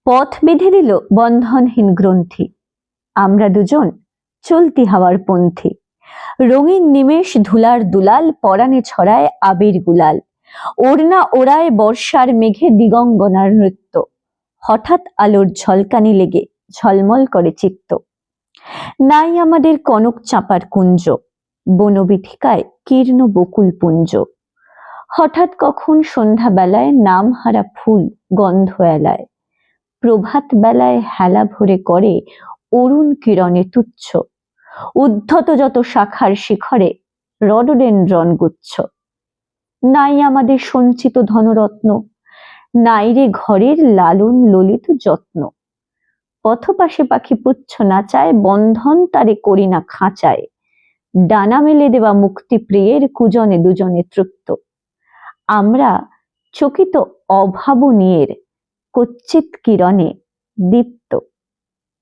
পথ বেঁধে দিল বন্ধনহীন গ্রন্থি, আমরা দুজন চলতি হাওয়ার পন্থী। রঙিন নিমেষ ধুলার দুলাল, পরাণে ছড়ায় আবির গুলাল। ওড়না ওড়ায় বর্ষার মেঘে দিগঙ্গনার নৃত্য, হঠাৎ আলোর ঝলকানি লেগে ঝলমল করে চিত্ত। নাই আমাদের কনক চাঁপার কুঞ্জ, বনবিথিকায় কীর্ণ বকুল পুঞ্জ। হঠাৎ কখন সন্ধ্যা বেলায় নামহারা ফুল গন্ধ এলায়, প্রভাত বেলায় হেলা ভরে করে অরুণ কিরণে তুচ্ছ। উদ্ধত যত শাখার শিখরে রডোডেনড্রন গুচ্ছ। নাই আমাদের সঞ্চিত ধনরত্ন, নাই রে ঘরের লালন ললিত যত্ন। পথপাশে পাখি পুচ্ছ নাচায়, বন্ধন তারে করি না খাঁচায়। ডানা মেলে দেওয়া মুক্তি প্রিয়ের কুজনে দুজনে তৃপ্ত। আমরা চকিত অভাবনীয়ের কচ্ছিৎ কিরণে দীপ্ত।